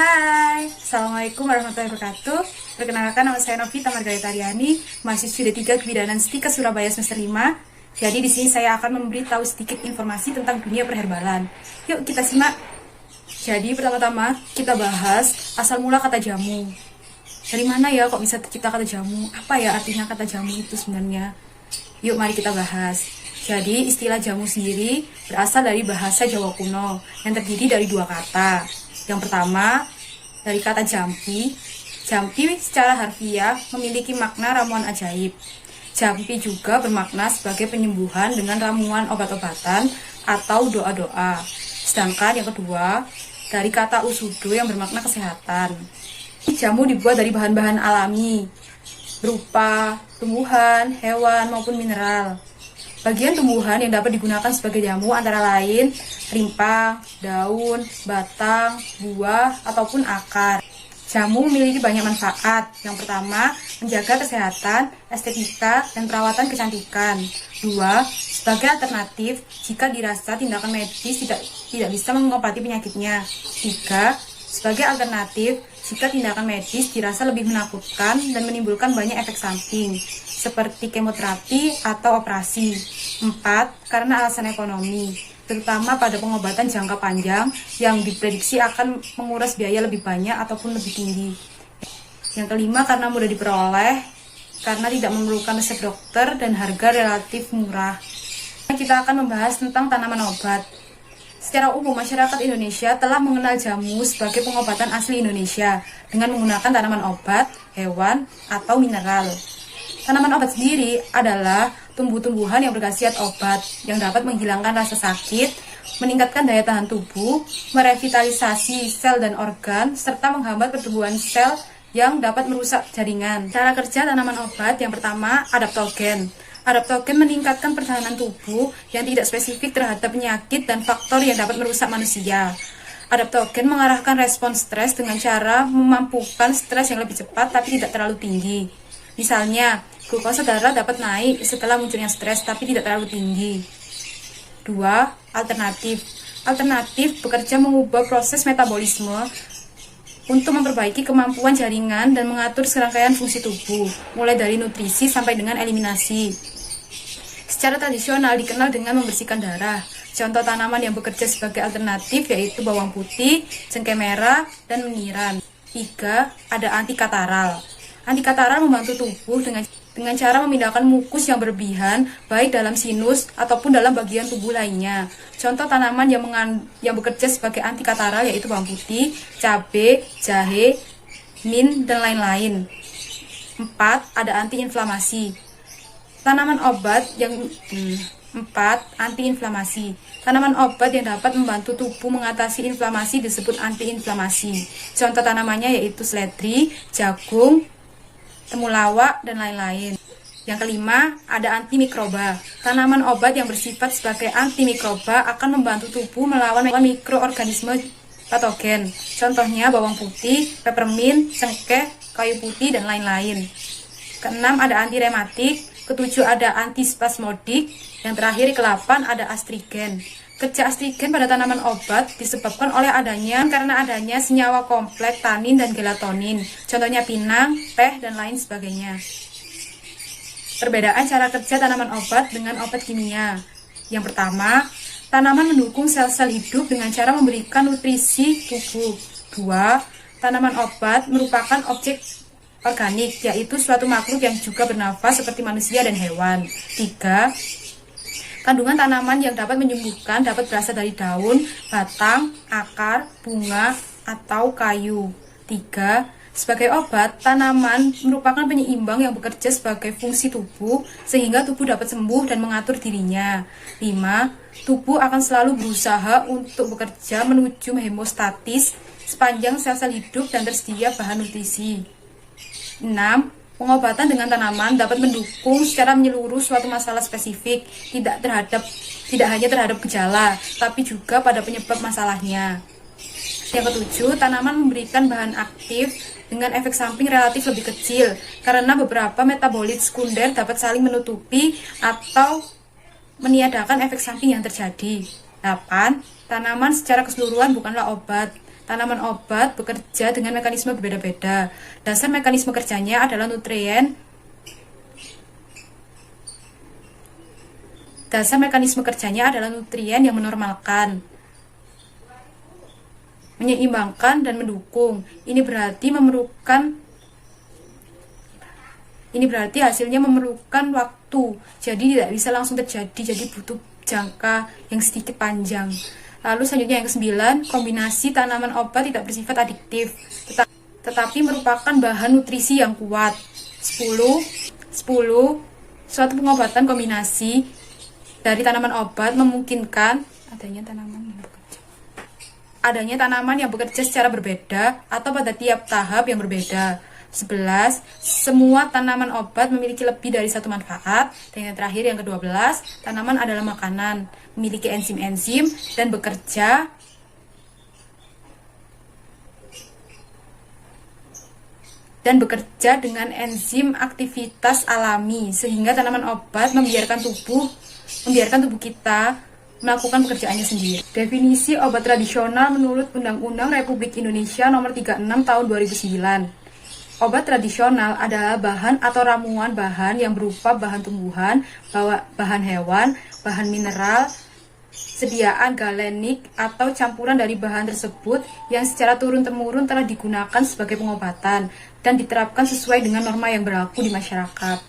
Hai, Assalamualaikum warahmatullahi wabarakatuh. Perkenalkan, nama saya Novita Margarita Riani, mahasiswi D3 Kebidanan Stika Surabaya semester 5. Jadi di sini saya akan memberitahu sedikit informasi tentang dunia perherbalan. Yuk kita simak. Jadi pertama-tama kita bahas asal mula kata jamu. Dari mana ya kok bisa tercipta kata jamu? Apa ya artinya kata jamu itu sebenarnya? Yuk mari kita bahas. Jadi istilah jamu sendiri berasal dari bahasa Jawa kuno yang terdiri dari dua kata. Yang pertama, dari kata jampi. Jampi secara harfiah memiliki makna ramuan ajaib. Jampi juga bermakna sebagai penyembuhan dengan ramuan obat-obatan atau doa-doa. Sedangkan yang kedua, dari kata usudo yang bermakna kesehatan. Jamu dibuat dari bahan-bahan alami, berupa tumbuhan, hewan, maupun mineral. Bagian tumbuhan yang dapat digunakan sebagai jamu antara lain rimpang, daun, batang, buah, ataupun akar. Jamu memiliki banyak manfaat. Yang pertama, menjaga kesehatan, estetika, dan perawatan kecantikan. Dua, sebagai alternatif jika dirasa tindakan medis tidak bisa mengobati penyakitnya. Tiga, sebagai alternatif jika tindakan medis dirasa lebih menakutkan dan menimbulkan banyak efek samping, seperti kemoterapi atau operasi. 4. Karena alasan ekonomi, terutama pada pengobatan jangka panjang yang diprediksi akan menguras biaya lebih banyak ataupun lebih tinggi. Yang kelima, karena mudah diperoleh, karena tidak memerlukan resep dokter dan harga relatif murah. Kita akan membahas tentang tanaman obat. Secara umum, masyarakat Indonesia telah mengenal jamu sebagai pengobatan asli Indonesia dengan menggunakan tanaman obat, hewan, atau mineral. Tanaman obat sendiri adalah tumbuh-tumbuhan yang berkhasiat obat yang dapat menghilangkan rasa sakit, meningkatkan daya tahan tubuh, merevitalisasi sel dan organ, serta menghambat pertumbuhan sel yang dapat merusak jaringan. Cara kerja tanaman obat yang pertama, adaptogen. Adaptogen meningkatkan pertahanan tubuh yang tidak spesifik terhadap penyakit dan faktor yang dapat merusak manusia. Adaptogen mengarahkan respon stres dengan cara memampukan stres yang lebih cepat tapi tidak terlalu tinggi. Misalnya, glukosa darah dapat naik setelah munculnya stres tapi tidak terlalu tinggi. 2. Alternatif. Alternatif bekerja mengubah proses metabolisme untuk memperbaiki kemampuan jaringan dan mengatur serangkaian fungsi tubuh, mulai dari nutrisi sampai dengan eliminasi. Secara tradisional dikenal dengan membersihkan darah. Contoh tanaman yang bekerja sebagai alternatif yaitu bawang putih, cengkeh merah, dan menyiran. 3. Ada antikataral. Antikataral membantu tubuh dengan cara memindahkan mukus yang berlebihan, baik dalam sinus ataupun dalam bagian tubuh lainnya. Contoh tanaman yang bekerja sebagai antikataral yaitu bawang putih, cabai, jahe, mint, dan lain-lain. 4. Ada antiinflamasi. Tanaman obat yang 4. Antiinflamasi. Tanaman obat yang dapat membantu tubuh mengatasi inflamasi disebut antiinflamasi. Contoh tanamannya yaitu seledri, jagung, temulawak, dan lain-lain. Yang kelima, ada antimikroba. Tanaman obat yang bersifat sebagai antimikroba akan membantu tubuh melawan mikroorganisme patogen. Contohnya bawang putih, peppermint, cengkeh, kayu putih, dan lain-lain. Keenam, ada antirematik. Ketujuh, ada antispasmodik. Yang terakhir, ke-8, ada astrigen. Kerja astrigen pada tanaman obat disebabkan oleh karena adanya senyawa kompleks tanin dan gelatonin. Contohnya pinang, teh, dan lain sebagainya. Perbedaan cara kerja tanaman obat dengan obat kimia. Yang pertama, tanaman mendukung sel-sel hidup dengan cara memberikan nutrisi tubuh. 2. Tanaman obat merupakan objek organik, yaitu suatu makhluk yang juga bernafas seperti manusia dan hewan. 3. Kandungan tanaman yang dapat menyembuhkan dapat berasal dari daun, batang, akar, bunga, atau kayu. 3. Sebagai obat, tanaman merupakan penyeimbang yang bekerja sebagai fungsi tubuh sehingga tubuh dapat sembuh dan mengatur dirinya. 5. Tubuh akan selalu berusaha untuk bekerja menuju hemostatis sepanjang sel-sel hidup dan tersedia bahan nutrisi. 6. Pengobatan dengan tanaman dapat mendukung secara menyeluruh suatu masalah spesifik, tidak hanya terhadap gejala, tapi juga pada penyebab masalahnya. Yang ketujuh, tanaman memberikan bahan aktif dengan efek samping relatif lebih kecil, karena beberapa metabolit sekunder dapat saling menutupi atau meniadakan efek samping yang terjadi. 8. Tanaman secara keseluruhan bukanlah obat. Tanaman obat bekerja dengan mekanisme berbeda-beda. Dasar mekanisme kerjanya adalah nutrien. Dasar mekanisme kerjanya adalah nutrien yang menormalkan, menyeimbangkan, dan mendukung. Ini berarti hasilnya memerlukan waktu, jadi tidak bisa langsung terjadi, jadi butuh jangka yang sedikit panjang. Lalu selanjutnya yang ke-9, kombinasi tanaman obat tidak bersifat adiktif, tetapi merupakan bahan nutrisi yang kuat. 10. Suatu pengobatan kombinasi dari tanaman obat memungkinkan adanya tanaman yang bekerja secara berbeda atau pada tiap tahap yang berbeda. 11. Semua tanaman obat memiliki lebih dari satu manfaat. Dan yang terakhir, yang ke-12, tanaman adalah makanan, memiliki enzim-enzim, dan bekerja dengan enzim aktivitas alami, sehingga tanaman obat membiarkan tubuh kita melakukan pekerjaannya sendiri. Definisi obat tradisional menurut Undang-Undang Republik Indonesia Nomor 36 Tahun 2009. Obat tradisional adalah bahan atau ramuan bahan yang berupa bahan tumbuhan, bahan hewan, bahan mineral, sediaan galenik, atau campuran dari bahan tersebut yang secara turun-temurun telah digunakan sebagai pengobatan dan diterapkan sesuai dengan norma yang berlaku di masyarakat.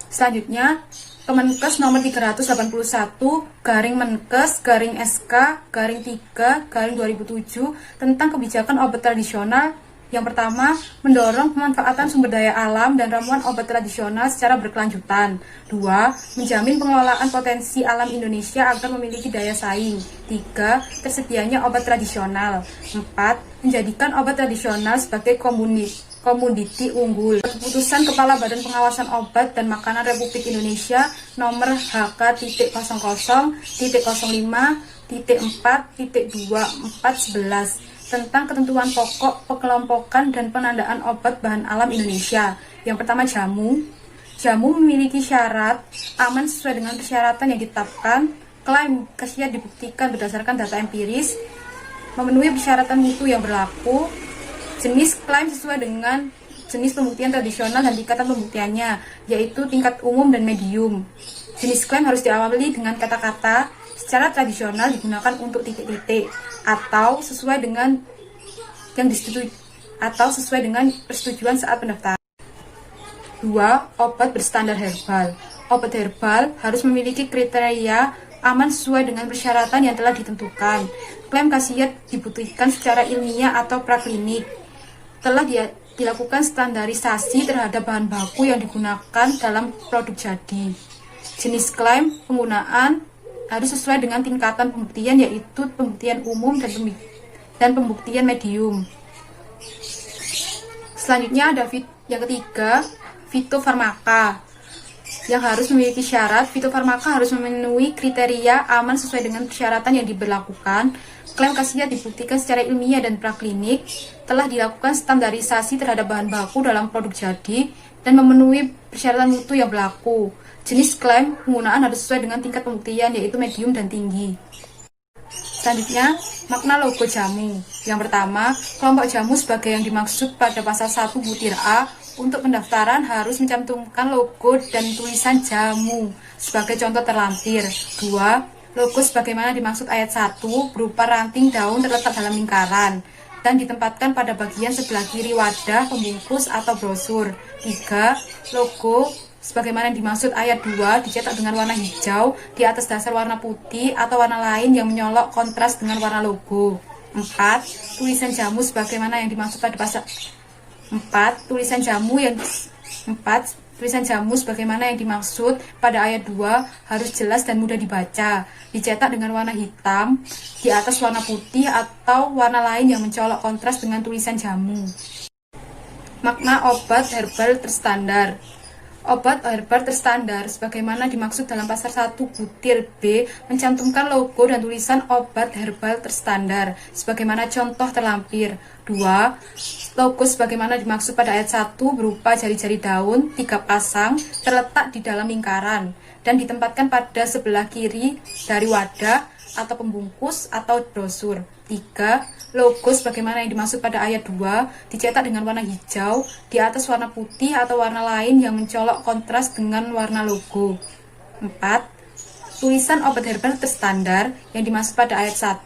Selanjutnya, Kemenkes nomor 381/Menkes/SK/3/2007 tentang kebijakan obat tradisional. Yang pertama, mendorong pemanfaatan sumber daya alam dan ramuan obat tradisional secara berkelanjutan. 2. Menjamin pengelolaan potensi alam Indonesia agar memiliki daya saing. 3. Tersedianya obat tradisional. 4. Menjadikan obat tradisional sebagai komoditi unggul. Keputusan Kepala Badan Pengawasan Obat dan Makanan Republik Indonesia nomor HK.00.0.4.2.411 tentang ketentuan pokok, pengelompokan, dan penandaan obat bahan alam Indonesia. Yang pertama, jamu. Jamu memiliki syarat aman sesuai dengan persyaratan yang ditetapkan. Klaim khasiat dibuktikan berdasarkan data empiris, memenuhi persyaratan mutu yang berlaku. Jenis klaim sesuai dengan jenis pembuktian tradisional dan tingkatan pembuktiannya, yaitu tingkat umum dan medium. Jenis klaim harus diawali dengan kata-kata secara tradisional digunakan untuk titik-titik atau sesuai dengan persetujuan saat pendaftaran. 2. Obat berstandar herbal. Obat herbal harus memiliki kriteria aman sesuai dengan persyaratan yang telah ditentukan. Klaim khasiat dibuktikan secara ilmiah atau praklinik. Telah dilakukan standarisasi terhadap bahan baku yang digunakan dalam produk jadi. Jenis klaim penggunaan harus sesuai dengan tingkatan pembuktian, yaitu pembuktian umum dan pembuktian medium. Selanjutnya ada yang ketiga, fitofarmaka, yang harus memiliki syarat. Fitofarmaka harus memenuhi kriteria aman sesuai dengan persyaratan yang diberlakukan. Klaim khasiat dibuktikan secara ilmiah dan praklinik. Telah dilakukan standarisasi terhadap bahan baku dalam produk jadi dan memenuhi persyaratan mutu yang berlaku. Jenis klaim penggunaan harus sesuai dengan tingkat pembuktian, yaitu medium dan tinggi. Selanjutnya, makna logo jamu. Yang pertama, kelompok jamu sebagai yang dimaksud pada pasal 1 butir A untuk pendaftaran harus mencantumkan logo dan tulisan jamu sebagai contoh terlampir. 2. Logo sebagaimana dimaksud ayat 1 berupa ranting daun terletak dalam lingkaran dan ditempatkan pada bagian sebelah kiri wadah, pembungkus, atau brosur. 3. Logo sebagaimana dimaksud ayat 2 dicetak dengan warna hijau di atas dasar warna putih atau warna lain yang menyolok kontras dengan warna logo. 4. Tulisan jamu sebagaimana yang dimaksud pada pasal 4. Tulisan jamu sebagaimana yang dimaksud pada ayat 2 harus jelas dan mudah dibaca, dicetak dengan warna hitam di atas warna putih atau warna lain yang mencolok kontras dengan tulisan jamu. Makna obat herbal terstandar. Obat herbal terstandar sebagaimana dimaksud dalam pasal 1 butir B mencantumkan logo dan tulisan obat herbal terstandar sebagaimana contoh terlampir. 2. Logo sebagaimana dimaksud pada ayat 1 berupa jari-jari daun 3 pasang terletak di dalam lingkaran dan ditempatkan pada sebelah kiri dari wadah, atau pembungkus atau brosur. 3. Logo sebagaimana yang dimaksud pada ayat 2 dicetak dengan warna hijau di atas warna putih atau warna lain yang mencolok kontras dengan warna logo. 4. Tulisan obat herbal terstandar yang dimaksud pada ayat 1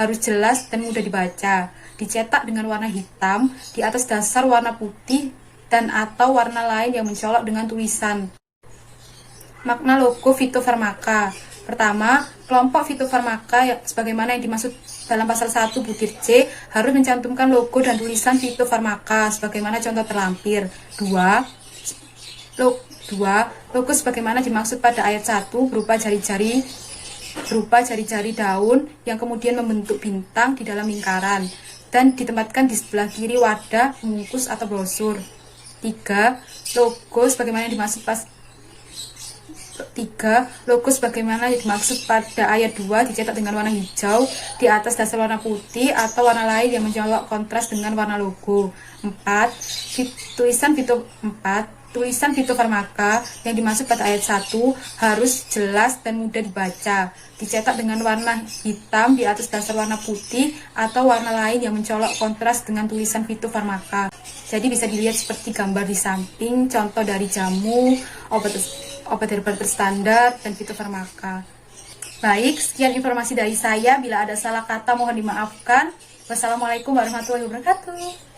harus jelas dan mudah dibaca, dicetak dengan warna hitam di atas dasar warna putih dan atau warna lain yang mencolok dengan tulisan. Makna logo fitofarmaka. Pertama, kelompok fitofarmaka sebagaimana yang dimaksud dalam pasal 1 butir C harus mencantumkan logo dan tulisan fitofarmaka sebagaimana contoh terlampir. 2. Logo sebagaimana dimaksud pada ayat 1 berupa jari-jari daun yang kemudian membentuk bintang di dalam lingkaran dan ditempatkan di sebelah kiri wadah, bungkus atau brosur. 3. Logo sebagaimana dimaksud pada ayat 2 dicetak dengan warna hijau di atas dasar warna putih atau warna lain yang mencolok kontras dengan warna logo. 4. Tulisan fitofarmaka yang dimaksud pada ayat 1 harus jelas dan mudah dibaca, dicetak dengan warna hitam di atas dasar warna putih atau warna lain yang mencolok kontras dengan tulisan fitofarmaka. Jadi bisa dilihat seperti gambar di samping, contoh dari jamu, obat herbal terstandar, dan fitofarmaka. Baik, sekian informasi dari saya. Bila ada salah kata mohon dimaafkan. Wassalamualaikum warahmatullahi wabarakatuh.